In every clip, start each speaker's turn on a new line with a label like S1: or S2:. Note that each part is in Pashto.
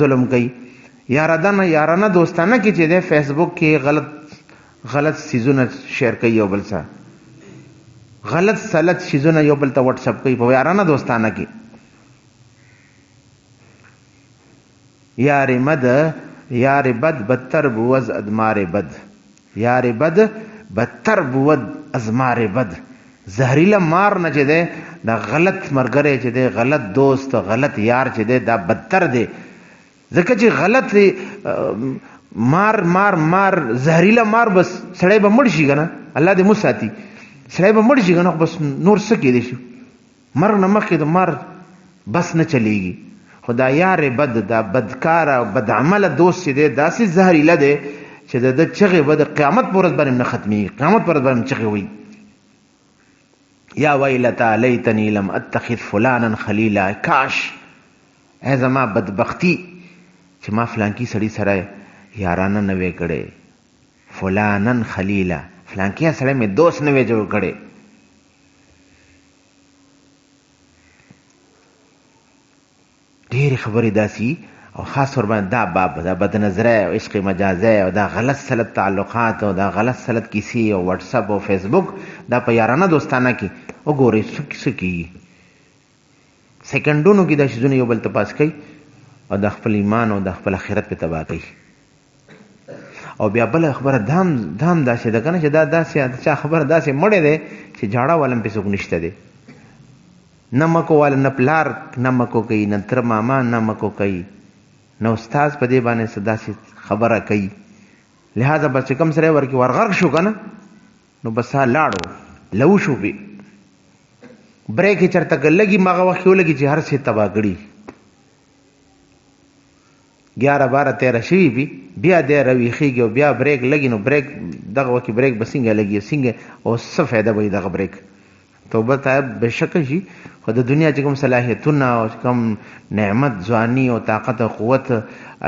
S1: ظلم کوي. یارانه دوستانه کې چې د فیسبوک کې غلط سیزونه شیر کوي یو بل سره، غلط سلط سیزونه یو بل ته واتس اپ کوي په یارانه دوستانه کې. یار مد یار بد بدتر بود ادمار بد، یار بد بدتر بود ازمار بد. زهریله مار نه چې دی دا غلط مرګره چې دی، غلط دوست، غلط یار چې دی دا بدتر دی. ځکه چې غلط مار زهریله مار بس سړی به مړ شي کنه، الله دې مو ساتي، سړی به مړ شي کنه، بس نور څه کېدی شي، مرګ نه مخکې د مار بس نه چلیږي. خدا یار بد دا بدکار او بد عمل دوست چې دی داسې زهریله دی چې د چغې به د قیامت پر ورځ باندې نه ختمېږي، قیامت پر ورځ باندې چغې وایي یا ویلتا لیتنی لم اتخذ فلانا خلیلا. کاش ای زما بدبختی چې ما فلانکی سړی سره یارانه نه وې کړې، فلانن خلیلا، فلانکی سره مې دوست نه وې جوړ کړې. ډېرې خبرې داسي او خاص ور باندې دا باب دا بد نظره او عشق مجازي او دا غلط سلط تعلقات او دا غلط سلط کیسې او واتس اپ او فیسبوک دا په یارانه دوستانه کې وګورئ څه کېږي. سیکنډونو کې دا شیزونه یو بل ته پاس کوي او د خپل ایمان او د خپل آخرت په تباه کوي. او بیا بل خبره دام داسې ده کنه چې دا داسې چا خبره داسې مړې ده چې جاړه والم په څوک نشته دی، نه مکو والا نه پلار نه مکو کوي، نه تر ماما نه مکو کوي، نه استاد په دې باندې داسې خبره کوي. لہذا بس کم سره ورکی ورغرق شو کنه نو بس لاړو لو شو به بریک چرته لګي ماغه وخت یو لګي چې هر څه تبا کړی. 11 12 13 شوی بیا د رويخيږي او بیا بریک لګي نو بریک دغه وکی بریک بسنګ لګي سنګ او څه فائدہ وي دغه بریک. توبه ته بشک شي خو د دنیا چې کوم صلاحیتونه او کوم نعمت ځواني او طاقت او قوت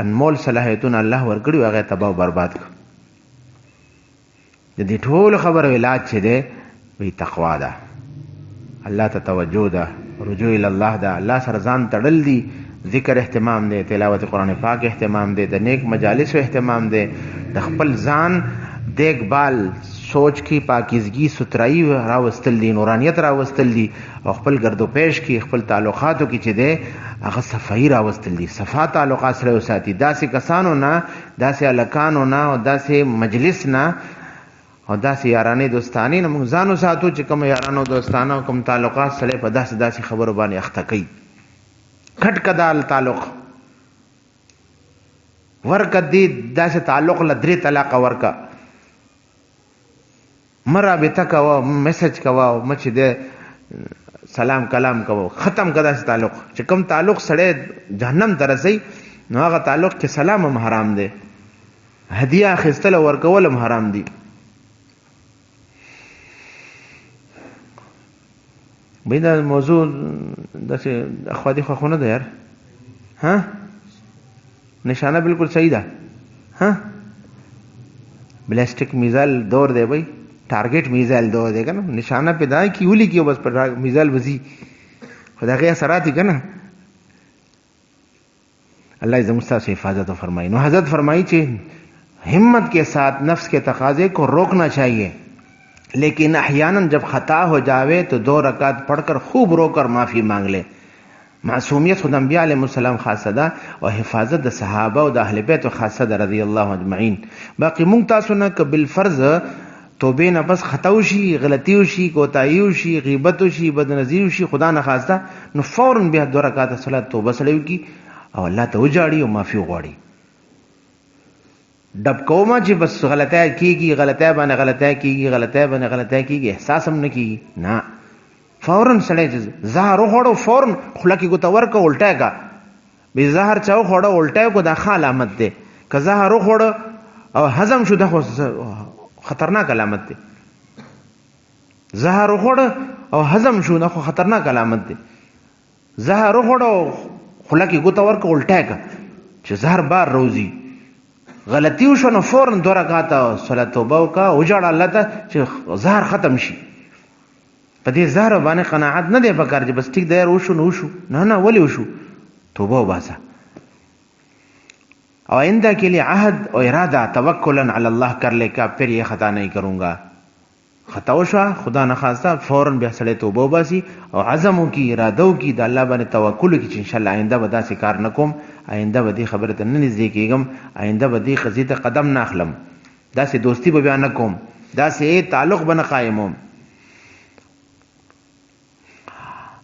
S1: انمول صلاحیتونه الله ورکړي هغه تباہ او برباد کړ. د دې ټول خبره علاج چې ده وی تقوا ده، الله ته توجه ده، رجوع ال الله ده، الله سره ځان تړل دي، ذکر اهتمام دی، تلاوت قرآن پاک اهتمام دی، د نیک مجالس اهتمام دی، د خپل ځان دیکبال سوچ کی پاکیزگی سترائی راوستل دی، نورانیت راوستل دی، او خپل گردو پیش کی خپل تعلقاتو کی چې دی هغه صفائی راوستل دی، صفا تعلقات سره وساتي. داسې کسانو نه، داسې الکانو نه او داسې مجلس نه او داسې یارانې دوستانې نه موږ ځان وساتو چې کوم یارانو دوستانه او کوم تعلقات سره په داسې خبرو باندې اخته کوي. کټ کدال تعلق ورکه دی، داسې تعلق له 3 طلاق ورکه، مرابطه کوا، میسج کوا، مچ دې سلام کلام کوا، ختم کدا داسې تعلق. چې کوم تعلق سړی جهنم ته رسي نو هغه تعلق کې سلام هم حرام دی، هدیه اخیستل او ورکول هم حرام دي. بای دا موضوع داسې اخوادي خواخونه ده یار، ها نشانه بالکل صحیح ده، ها بلاسټیک میزایل دور دی بای، ټارګټ میزایل دور دی کنه، نشانه په دای کی ولي کیو بس پر میزایل وزي خدای غي اثرات کنه. الله عز وجل سے حفاظت فرمائے. نو حضرت فرمائی چې ہمت کے ساتھ نفس کے تقاضے کو روکنا چاہیے، لیکن احیانا جب خطا ہو جاوے تو 2 رکعت پڑھ کر خوب رو کر معافی مانگ لے. معصومیت خود انبیاء علیہ السلام خاصه ده او حفاظت د صحابه او د اهل بیت خاصه ده رضی الله اجمعین. باقی مونږ تاسو نه ک بالفرض توبه نه بس خطا وشي، غلطي وشي، کوتاهي وشي، غیبت وشي، بدنظری وشي، خدا نه خواسته نو فورا بیا 2 رکعات صلات توبه سره وکي او الله ته وجاړي او معافي وغواړي. ډب کومه چې بس غلطه کیږي، غلطه باندې غلطه کیږي، غلطه باندې غلطه کیږي، احساس هم نه کیږي، نه فورا سړی زهر وخوړو فورا خوله کې ګوته ورکه الټه کا، به زهر چا وخوړه الټه کو د ښه علامت دی، که زهر وخوړه او هضم شو د خطرناک علامت دی. زهر وخوړه او هضم شو نه خطرناک علامت دی. زهر وخوړه خوله کې ګوته ورکه الټه کا چې زهر بار روزي، غلطی وشو نو فورا 2 رکعات صلات توبه وکا او جوړ الله ته چې زهر ختم شي. په دې زهر باندې قناعت نه دی پکار چې بس ټیک دی وشو نو وشو، نه نه ولی وشو، توبه وباسه. और आइंदा के लिए अहद और इरादा तवक्कुलन अला अल्लाह कर ले का फिर ये खता नहीं करूंगा। खता वशा खुदा न खास्ता फौरन बया सड़े तौबा वबासी और अज़मों की इरादों की द अल्लाह बाने तवक्कुल की इंशाअल्लाह आइंदा बदा से कार न कोम, आइंदा बदी खबर त न नज़दीकीगम, आइंदा बदी क़ज़ी त कदम न अखलम, दा से दोस्ती ब बयान न कोम, दा से ताल्लुक़ बन कायम होम।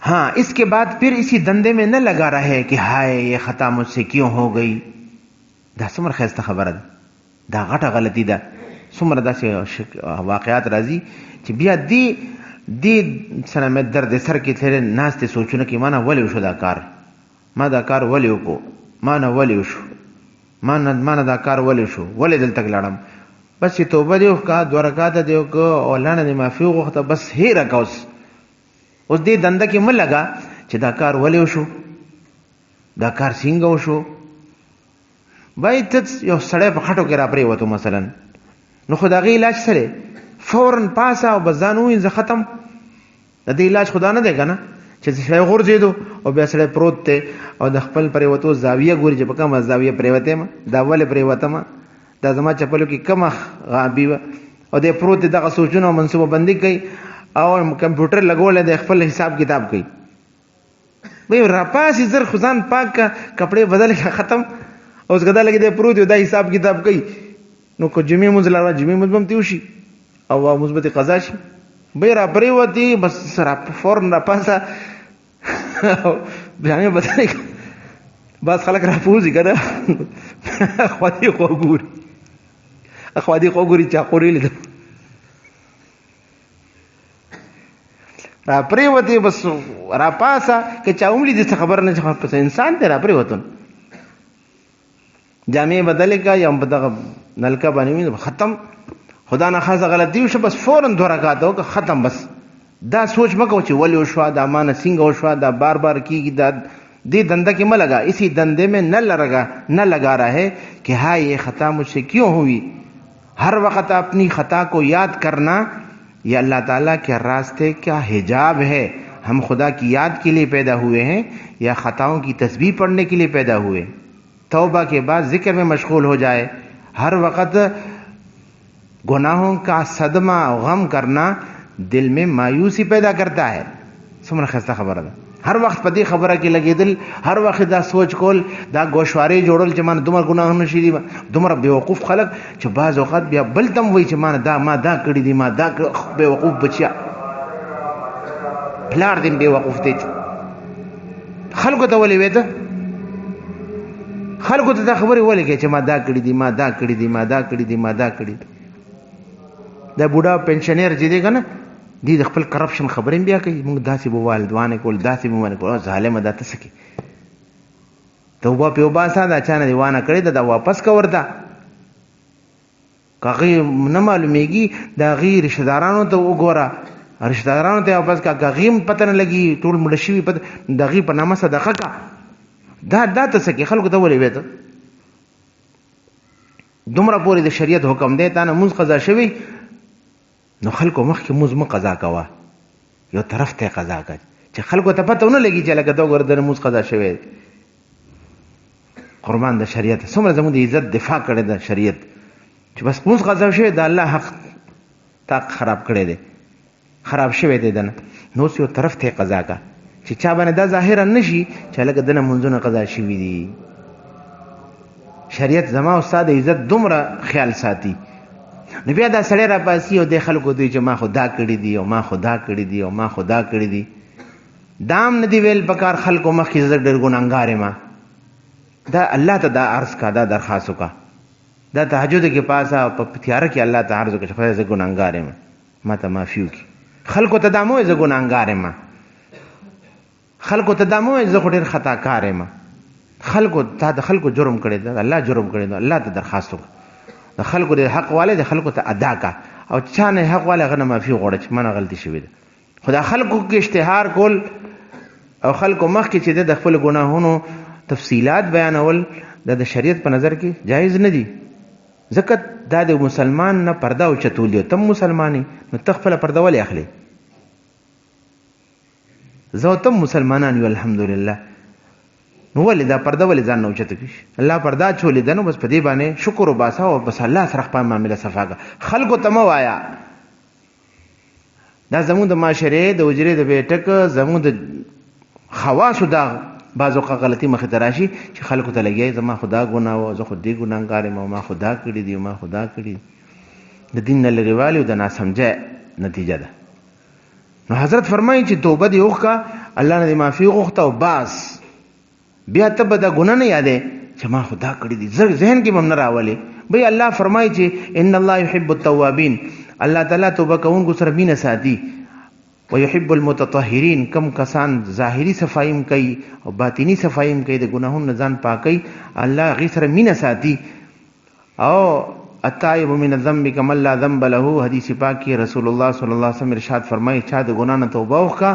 S1: हाँ, इसके बाद फिर इसी धंधे में न लगा रहे कि हाय ये खता मुझसे क्यों हो गई। दा सुमर खैस्ता खबर दा घटा गलती दा सुमर दा से वाक़यात राजी कि बिया दी सना में दर्द सर के थे नास्ते सोचने की माना वली उशो दा कार मा दा कार वली को माना वली उशो माना दा कार वली उशो वली दिल तक लड़म बस ये तौबा देव का द्वारकात देव को और लाना ने माफी वक्त बस ही रखा उस दे धंधा की मन लगा कि दा कार वली उशो दा कार सिंगा उशो भाई तच यो सड़े पखटो के रापरे वो तो मसलन नो खुदा के इलाज सरे फौरन पासा और बजानू इन खत्म दे इलाज खुदा न देगा ना जैसे सड़े गुर दे दो और बे सड़े प्रोत थे और दखपल परे वो तो जाविया गुर जब कम जाविया प्रेवते में दावले प्रेवता में दा जमा चपलो की कम गाबी और दे प्रोत दा सोचना मनसूबा बंदी कई और कंप्यूटर लगो ले दखपल हिसाब किताब कई भाई रपास इधर खुदान पाक का कपड़े बदल के खत्म और उस गदा लगे दे प्रूत दा हिसाब किताब कई नो को जुमे मुजला जुमे मुजबम तीउशी और मुजबत कजाशी भाई रापरे होती बस फौरन रापासा जाने बताने का बस खलक रापूजी कदा अखवादी खोगुरी चाकोरी ले रापरे होती बस रापासा के चाउमली जिस खबर ने पस इंसान ते रापरे होतन जामे बदले का या बता नलका बनी हुई खत्म खुदा न खासा गलती उस बस फौरन धोरा खाता हो खत्म बस दा सोच मको ची वली उशवा दा मान सिंह उशवा दा बार बार की दा दे धंधा के म लगा इसी धंधे में न लगा रहा है कि हाँ ये खता मुझसे क्यों हुई। हर वक्त अपनी खता को याद करना यह अल्लाह ताला के रास्ते का हिजाब है। हम खुदा की याद के लिए पैदा हुए हैं या खताओं की तस्बीह पढ़ने के लिए पैदा हुए। तौबा के बाद जिक्र में मशगूल हो जाए। हर वक्त गुनाहों का सदमा गम करना दिल में मायूसी पैदा करता है। सुमन खस्ता खबर है हर वक्त पति खबर की लगे दिल हर वक्त दा सोच कोल दा गोशवारे जोड़ल चमान दुमर गुनाह नशीदी दुमर बेवकूफ खलक छ बाज औकात बिया बलतम वही चमान दा मा दा कड़ी दी मा दा बेवकूफ बचिया फलार दिन बेवकूफ थे खलको तो वली वेत खलको तो खबर वली के मा दा कड़ी दी मा दा कड़ी दी मा दा कड़ी दी मा दा कड़ी दा बूढ़ा पेंशनर जी देगा ना दी खपल करप्शन खबरें भी कही मुंग दासी बोवाल दुआने को दासी बुवाने को जालिम दा तसकी तो वो पे बासा दा चाना दीवाना करे दा वापस कवरदा कागी न मालूमेगी दा गैर रिश्तेदारानों तो वो गोरा रिश्तेदारानों ते वापस का गीम पता न लगी टूल मुडशी पता दगी पर नामा सदका का दा तसकी खलको तो बोले तो दुमरा पूरी द शरीयत हुक्म देता ना मुज कजा शवी नो खलको मख के मुज म कजा कवा यो तरफ ते कजा का च खलको त पता न लगी चला के तो गर्दन मुज कजा शवे कुर्बान द शरीयत समझ जमु दी इज्जत दिफा करे द शरीयत च बस मुज कजा शवे द अल्लाह हक ता खराब करे दे खराब शवे दे दन नो यो तरफ ते कजा का च चा बने द जाहिर नशी चला के दन मुंजुन कजा शवी दी शरीयत जमा उस्ताद इज्जत दुमरा ख्याल साथी न बया दा सड़े रा पासी और दे खलको दी मा खुदा कड़ी दी और मा खुदा कड़ी दी और मा खुदा कड़ी दी दाम नदी वेल पकार खलको मख की डर गुनाहगार मा दा अल्लाह त दा अर्ज का दा दरखास्त का दा तहज्जुद के पास आ पथियार के अल्लाह त अर्ज के फैज गुनाहगार मा मा त माफियो की खलको त दामो इज गुनाहगार मा खलको त दामो इज खुदेर खताकार मा खलको ता खलको जुर्म करे दा अल्लाह जुर्म करे दा अल्लाह त दरखास्त का खलको दे हक वाले दे खलको ता अदा का और चाने हक वाले गना माफी गोड़च मना गलती शवी खुदा खलको के इश्तिहार कोल और खलको मख के चीज़ें द खपल गुनाहों तफसीलात बयानवल द शरीयत पर नजर की जायज़ न दी ज़कत दादे मुसलमान न पर्दा उचतूलियो तम मुसलमानी न तखफल पर्दा वाले अखले जो तम मुसलमानानी अल्हम्दुलिल्लाह نو ولې دا پرده ولې ځان نه اوچته کړي؟ الله پرده چولې ده، نو بس په دې باندې شکر وباسه او بس الله سره خپل معامله صفا کړه. خلکو ته مه وایه. دا زمونږ د معاشرې د حجرې د بیټک زمونږ د خواصو دا بعض اوقات غلطي مخې ته راشي چې خلکو ته لګي زما خدا ګناه و، زه خو دې ګناهګار یم، ما خدا کړي دي، ما خدا کړي. د دین نه لرې والي او د ناسمجۍ نتیجه ده. نو حضرت فرمایي چې توبه دې وکړه، الله نه دې معافي وغوښته او بس بیا ته به دا ګناه نه یادې چې ما خدا کړي دي، ذهن کې هم نه راولي. بھئی الله فرمایي چې ان الله يحب التوابین، الله تعالی توبه کوونکو سره مینه ساتي. ويحب المتطهرین، کم کسان ظاهری صفایم کوي او باطینی صفایم کوي، د ګناهونو ځان پاکي، الله غي سره مینه ساتي. او التائب من الذنب كمن لا ذنب له، حدیث پاک کې رسول الله صلی الله علیه وسلم ارشاد فرمایي چا د ګناه نه توبه وکړه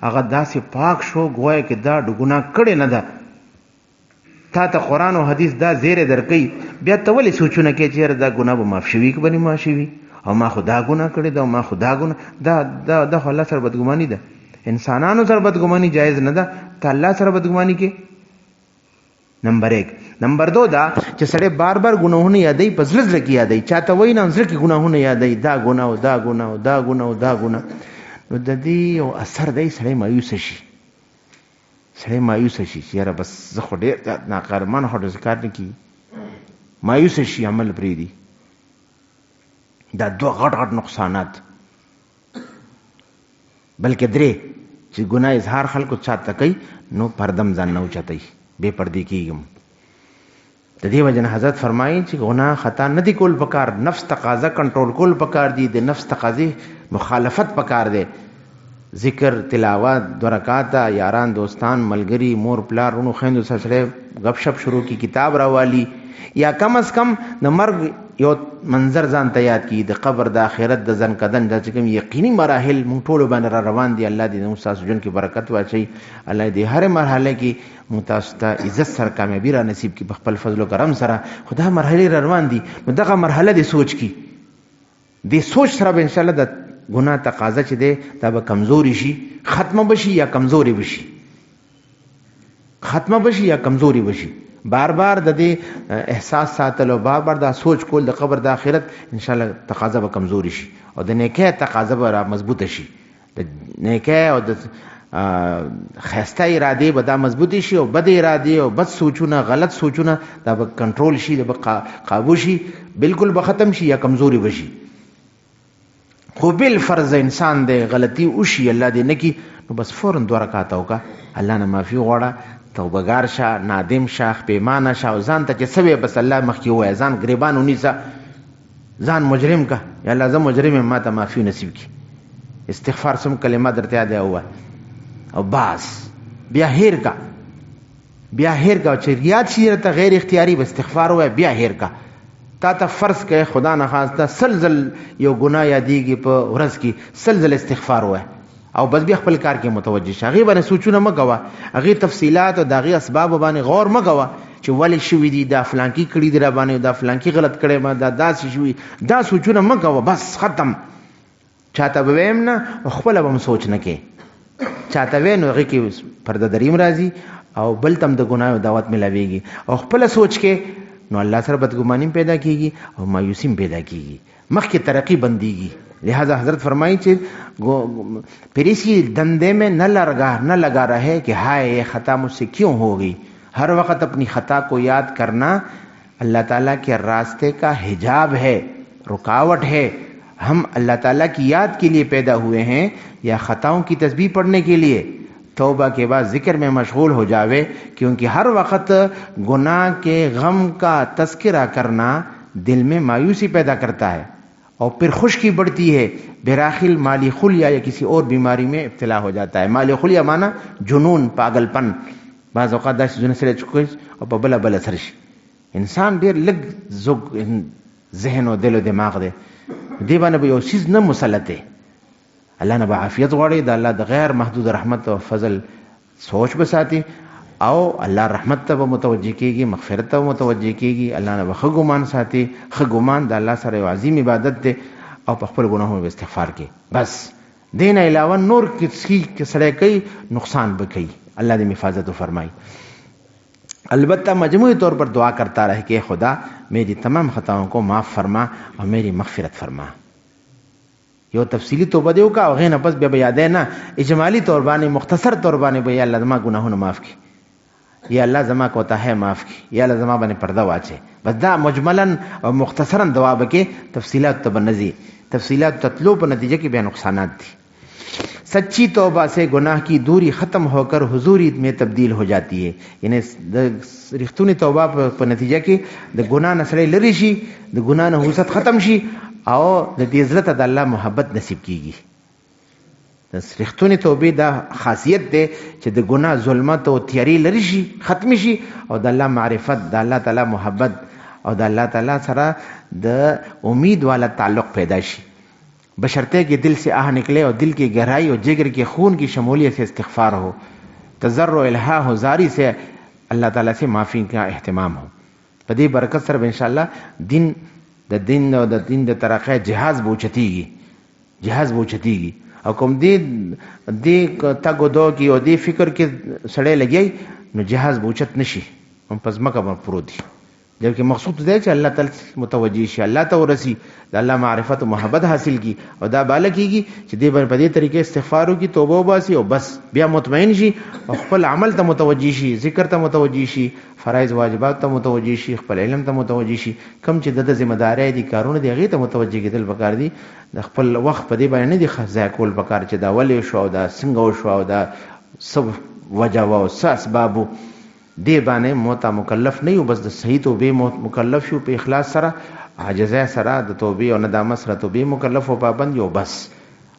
S1: هغه داسې پاک شو گویا کې دا د ګناه کړی نه ده. تا ته قرآن او حدیث دا زیره درکوي، بیا ته ولې سوچونه کوې چې یاره دا ګناه به معاف شوي که به نه معاف شوي، او ما خدا ګناه کړې ده او ما خدا ګناه دا خو الله سره بدګماني ده. انسانانو سره بدګماني جایز نه ده، ته الله سره بدګماني کې. نمبر 1. نمبر 2 دا چې سړی بار بار ګناهونه یادوي، په زړه زړه کې یادوي، چاته وایي نه زړه کې ګناهونه یادوي، دا ګناه او دا ګناه او دا ګناه او دا ګناه. نو د دې یو اثر دی سړی مایوسه شي، سړی مایوسه شي چې یاره بس زه خو ډېر ناکارمان خو داسې کار نه کېږي، مایوسه شي، عمل پرېږدي. دا 2 غټ غټ نقصانات. بلکې 3 چې ګناه اظهار خلکو چاته کوي نو پردم ځان نه اوچتوي، بے پردې کېږم. د دې وجه نه حضرت فرمایي چې ګناه خطا نه دي کول پکار، نفس تقاضا کنټرول کول پکار دي، د نفس تقاضې مخالفت پکار دی. ذکر، تلاوت، 2 رکعاته، یاران دوستان، ملګری، مور پلار، ورونو خویندو سره سړی غپ شپ شروع کی، کتاب راوالي، یا کم از کم د مرګ یو منظر ځان ته یاد کی، د قبر، د آخرت، د ځن کدن، دا چې کوم یقیني مراحل مونږ ټولو باندې را روان دي. الله دې موږ تاسو ژوند کې برکت واچوي، الله دې هر مرحله کې موږ تاسو ته عزت سره کامیابی را نصیب کړي په خپل فضل او کرم سره. خو دا مرحلې را روان دي، نو دغه مرحله دې سوچ کی، دې سوچ سره به انشاءالله د ګناه تقاضا چې دی دا به کمزوري شي، ختمه بشي یا کمزوري بشي، ختمه بشي یا کمزوري بشي. بار بار د دې احساس ساتل او بار بار دا سوچ کول د قبر د آخرت انشاءالله تقاضا به کمزوري شي او د نیکۍ تقاضا به را مضبوطه شي، د نیکۍ او د خیسته ارادې به دا مضبوطی شي او بد ارادې او بد سوچونه، غلط سوچونه دا به کنټرول شي، دا به قابو شي، بالکل به ختم شي یا کمزوري بشي. خو بالفرض انسان دی غلطي وشي الله دې نه کي، نو بس فوراً 2 رکعاته وکړه، الله نه معافي غواړه، توبهګار شه، نادم شه، پیمانه شه، او ځان ته چې څه بس الله مخکې ووایه، ځان ګریبان ونیسه، ځان مجرم که یا الله زه مجرم یم ما ته معافي نصیب کړي، استغفار سم کلمه درته یاد ووایه او بس بیا هیر کا، بیا هیر کا چې یاد شي درته غیر اختیاري به استغفار ووایه، بیا هیر کا. تا ته فرض که خدا نخواسته سلزل یو ګناه یادېږي په ورځ کې، سلزل استغفار ووایه او بس بیا خپل کار کې متوجه شه. هغې باندې سوچونه مه کوه، هغې تفصیلات او د هغې اسبابو باندې غور مه کوه چې ولې شوي دي، دا فلانکي کړي دي را باندې، دا فلانکي غلط کړی ما، دا داسې شوي، دا سوچونه مه کوه، بس ختم. چاته به ویم نه او خپله به هم سوچ نه کوې، چاته وی نو هغې کې پرده دریم راځي او بل تم د ګناه دعوت ملاویږي، او خپله سوچ کې نو الله سره بدګماني پیدا کیږي او مایوسی پیدا کیږي، مخکې ترقی بندیږي. لہذا حضرت فرمائی چې پھر اسی دندے میں نہ لگا رہے کہ ہائے یہ خطا مجھ سے کیوں ہو گئی، ہر وقت اپنی خطا کو یاد کرنا اللہ تعالیٰ کے راستے کا حجاب ہے، رکاوٹ ہے. ہم اللہ تعالیٰ کی یاد کے لیے پیدا ہوئے ہیں یا خطاؤں کی تسبیح پڑھنے کے لیے؟ توبہ کے بعد ذکر میں مشغول ہو جاوے، کیونکہ ہر وقت گناہ کے غم کا تذکرہ کرنا دل میں مایوسی پیدا کرتا ہے اور پھر خشکی بڑھتی ہے، براخل مالی خلیہ یا کسی اور بیماری میں ابتلا ہو جاتا ہے. مالی خلیہ مانا جنون، پاگل پن، بعض اوقات داسې ځونه سره چکوي او په بله بله سره شي. انسان ډېر لږ زوږ ذهن او دل او دماغ دی، دې باندې به یو څیز نه مسلط دی. الله نه به عافیت غواړي، د الله د غیر محدود رحمت او فضل سوچ به ساتي او الله رحمت ته به متوجه کېږي، مغفرت ته به متوجه کېږي، الله نه به ښه ګمان ساتي. ښه ګمان د الله سره یو عظیم عبادت دی او په خپل ګناهونو به استغفار کوي. بس دې نه علاوه نور کې سړی کوي نقصان به کوي. الله دې حفاظت وفرمایي. البتہ مجموعی طور پر دعا کرتا رہے کہ خدا میری تمام خطاؤں کو معاف فرما اور میری مغفرت فرما. یو تفصیلی توبه دی وکړه او غینه بس بیا به یادې نه اجمالی طور باندې مختصر طور باندې به یا الله زما ګناهونه معاف کړي، یا الله زما کوتاهی معاف کړي، یا الله زما باندې پرده واچي. بس دا مجملا او مختصرا دعا بکې، تفصیلات ته بنځي، تفصیلات تطلو په نتیجه کې بیا نقصانات دي. سچی توبہ سے گناہ کی دوری ختم ہو کر حضوری میں تبدیل ہو جاتی ہے. یعنی رښتونی توبه په نتیجه کې د ګناه نه سړی لرې شي، د ګناه نه حوست ختم شي او د دې زړه ته د الله محبت نصیب کیږي. د رښتونی توبې دا خاصیت دی چې د ګناه ظلمت او تیاری لرې شي، ختم شي او د الله معرفت، د الله تعالی محبت او د الله تعالی سره د امید والا تعلق پیدا شي. بشرطے کہ دل سے آہ نکلے اور دل کی گہرائی اور جگر کے خون کی شمولیت سے استغفار ہو، تضرع و الہا ہو، زاری سے اللہ تعالیٰ سے معافی کا اہتمام ہو. پدی برکت سره انشاءاللہ دین د دین د ترقی جهاز بوچتیږي، جهاز بوچتیږي. او کوم دې تګو دو کې او دې فکر کې سړی لګي نو جهاز بوچت نشي، هم پس مکه باندې پروت دي. جبکہ مقصود دی چې الله تعالی متوجی شي، الله ته ورسی، د الله معرفت او محبت حاصل کی او دا بالا کیږي چې دې په دې طریقې استغفار وکي، توبه وباسي او بس بیا مطمئن شي او خپل عمل ته متوجی شي، ذکر ته متوجی شي، فرایض واجبات ته متوجی شي، خپل علم ته متوجی شي. کم چې د ذمہ داري دي کارونه دی هغه ته متوجی کېدل پکار دي. د خپل وخت په دې باندې نه دي خزا کول پکار چې دا ولې شو او دا څنګه شو او دا سب وجه او اسباب دی باندې موتا مکلف نه یو، بس د صحیح توبې مکلف شو، په اخلاص سره عاجزه سره د توبې او ندامت سره توبې مکلف او پابند یو بس.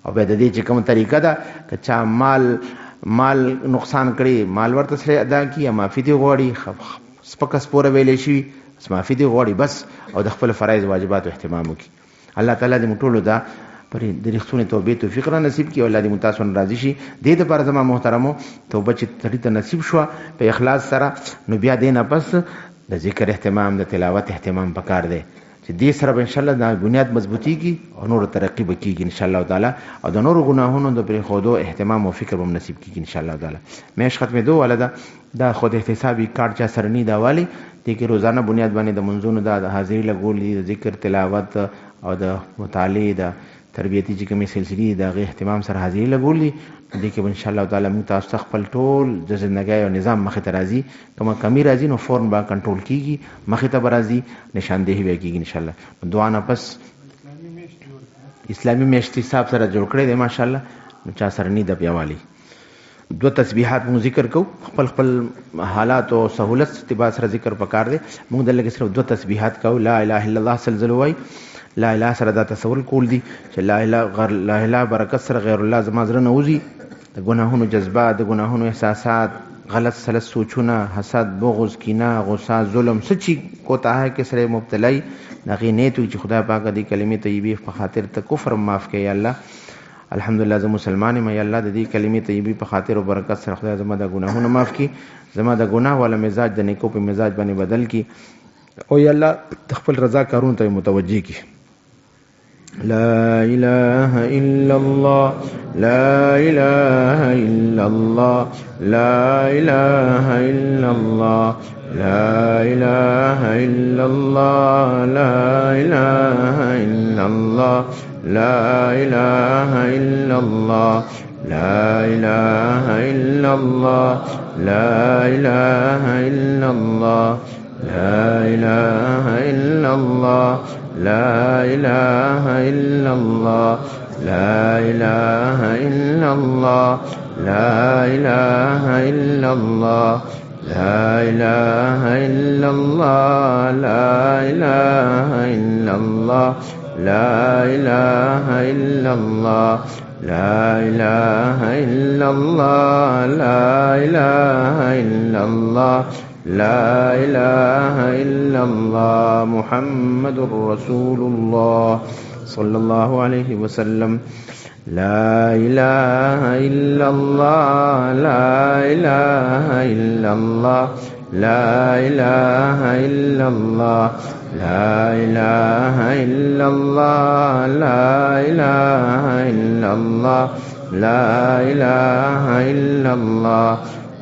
S1: او به د دې چې کوم طریقه ده که چا مال نقصان کړي، مال ورته سره ادا کی، معافي دی غواړي، سپک سپوره ویلې شي معافي دی غواړي بس، او د خپل فرایض واجبات اهتمام وکړي. الله تعالی دې موږ ټول دا پر د رښتونې توبې توفیق را نصیب کړي او الله دې موږ تاسو نه راضي شي. دې د پر زما محترمو توبه چې تړي ته نصیب شو په اخلاص سره، نو بیا دې نه پس د ذکر اهتمام، د تلاوت اهتمام پکار دی چې دې سره به ان شاء الله د بنیاد مضبوطی کی او نور ترقی وکړي ان شاء الله تعالی، او د نور ګناهونو د پر خودو اهتمام او فکر هم نصیب کړي ان شاء الله تعالی. مېش ختمه دوه ولدا دا خود احتسابي کارت چا سره نه دا والی دې کې روزانه بنیاد باندې د منځونو د حاضری لګول دي، د ذکر تلاوت او د مطالعه د تربیتی چې کومې سلسلې د هغې اهتمام سره حاضري لګول دي. دې کې به انشاءالله تعالی موږ تاسو ته خپل ټول د زندګۍ او نظام مخې ته راځي، کومه کمی راځي نو فوراً به کنټرول کېږي، مخې ته به راځي، نشاندهي به کېږي انشاءالله. دعا نه پس اسلامي میاشتې حساب سره جوړ کړی دی ماشاءالله، نو چا سره نه ده پیاوالی. 2 تسبیحات موږ ذکر کوو، خپل حالات او سهولت اتباع سره ذکر پکار دی. موږ دلته صرف 2 تسبیحات کوو، لا اله الا الله سل ځله وایي. لا اله سره دا تصور کول دي چې لا اله برکت سره غیر الله زما زړه نه وځي، د ګناهونو جذبات، د ګناهونو احساسات، غلط سلط سوچونه، حسد، بغض، کینه، غصه، ظلم، سچی کوتاه کې سره مبتلای دغه نیت چې خدای پاک دې کلمې طیبې په خاطر ته کفر معاف کړي یا الله. الحمدلله زه مسلمان یم یا الله، د دې کلمې طیبې په خاطر او برکت سره خدای زما د ګناهونو معاف کړي، زما د ګناه ولا مزاج د نیکو په مزاج باندې بدل کړي او یا الله خپل رضا کارونو ته متوجي کړي. لا إله إلا الله، لا إله إلا الله، لا إله إلا الله، لا إله إلا الله، لا إله إلا الله، لا إله إلا الله، لا إله إلا الله، لا إله إلا الله، لا إله إلا الله، لا إله إلا الله، لا إله إلا الله، لا إله إلا الله، لا إله إلا الله، لا إله إلا الله، لا إله إلا الله، لا إله إلا الله، لا إله إلا الله، لا إله إلا الله، محمد رسول الله صلى الله عليه وسلم. لا إله إلا الله، لا إله إلا الله، لا إله إلا الله، لا إله إلا الله، لا إله إلا الله، لا إله إلا الله،